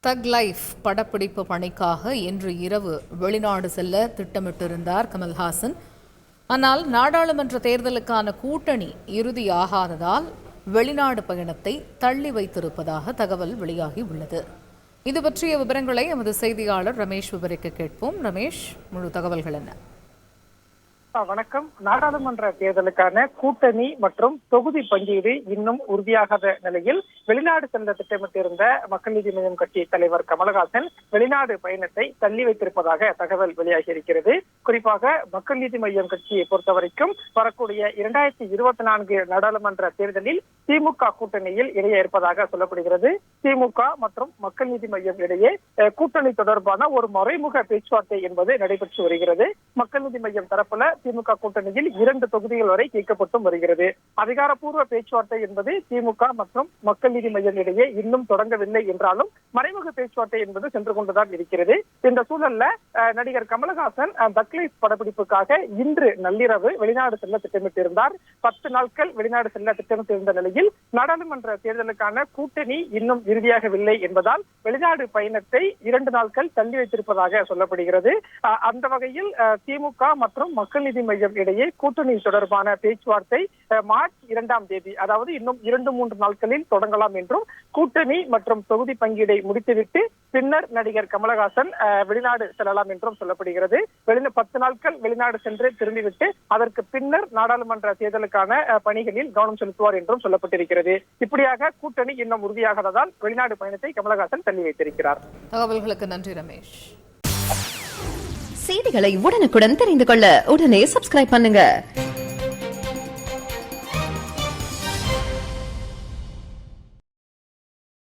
தக் லைஃப் படப்பிடிப்பு பணிக்காக இன்று இரவு வெளிநாடு செல்ல திட்டமிட்டிருந்தார் கமல்ஹாசன். ஆனால் நாடாளுமன்ற தேர்தலுக்கான கூட்டணி இறுதியாகாததால் வெளிநாடு பயணத்தை தள்ளி வைத்திருப்பதாக தகவல் வெளியாகி உள்ளது. இது பற்றிய விவரங்களை எமது செய்தியாளர் ரமேஷ் விவரிக்க கேட்போம். ரமேஷ், முழு தகவல்கள் என்ன? வணக்கம். நாடாளுமன்ற தேர்தலுக்கான கூட்டணி மற்றும் தொகுதி பங்கீடு இன்னும் உறுதியாகாத நிலையில் வெளிநாடு செல்ல திட்டமிட்டிருந்த மக்கள் நீதி மய்யம் கட்சி தலைவர் கமலஹாசன் வெளிநாடு பயணத்தை தள்ளி வைத்திருப்பதாக தகவல் வெளியாகி இருக்கிறது. குறிப்பாக மக்கள் நீதி மய்யம் கட்சியை பொறுத்தவரைக்கும் வரக்கூடிய 2024 நாடாளுமன்ற தேர்தலில் திமுக கூட்டணியில் இணைய இருப்பதாக சொல்லப்படுகிறது. திமுக மற்றும் மக்கள் நீதி மய்யம் இடையே கூட்டணி தொடர்பான ஒரு மறைமுக பேச்சுவார்த்தை என்பது நடைபெற்று வருகிறது. மக்கள் நீதி மய்யம் தரப்புல திமுக கூட்டணியில் 2 தொகுதிகள் வரை கேட்கப்பட்டும் வருகிறது. அதிகாரப்பூர்வ பேச்சுவார்த்தை என்பது திமுக மற்றும் மக்கள் நீதி மய்யம் இடையே இன்னும் தொடங்கவில்லை என்றாலும் மறைமுக பேச்சுவார்த்தை என்பது சென்று கொண்டுதான் இருக்கிறது. இந்த சூழல்ல நடிகர் கமலஹாசன் தக் லைஃப் படப்பிடிப்புக்காக இன்று நள்ளிரவு வெளிநாடு செல்ல திட்டமிட்டிருந்தார். 10 நாட்கள் வெளிநாடு செல்ல திட்டமிட்டிருந்த நிலையில் நாடாளுமன்ற தேர்தலுக்கான கூட்டணி இன்னும் இறுதியாகவில்லை என்பதால் வெளிநாடு பயணத்தை 2 நாட்கள் தள்ளி வைத்திருப்பதாக சொல்லப்படுகிறது. அந்த வகையில் திமுக மற்றும் மக்கள் நீதி மய்யம் இடையே கூட்டணி தொடர்பான பேச்சுவார்த்தை மார்ச் 2ஆம் தேதி, அதாவது இன்னும் 2-3 நாட்களில் தொடங்கலாம் என்றும், கூட்டணி மற்றும் தொகுதி பங்கீடை முடித்துவிட்டு பின்னர் நடிகர் கமலஹாசன் வெளிநாடு செல்லலாம் என்றும் சொல்லப்படுகிறது. 10 நாட்கள் வெளிநாடு சென்று திரும்பிவிட்டு அதற்கு பின்னர் நாடாளுமன்ற தேர்தலுக்கான பணிகளில் கவனம் செலுத்துவார் என்றும் சொல்லப்பட்டிருக்கிறது. இப்படியாக கூட்டணி இன்னும் உறுதியாகாததால் வெளிநாடு பயணத்தை கமலஹாசன் தள்ளி வைத்திருக்கிறார். தகவல்களுக்கு நன்றி ரமேஷ். செய்திகளை உடனுக்குடன் தெரிந்து கொள்ள உடனே சப்ஸ்கிரைப் பண்ணுங்க.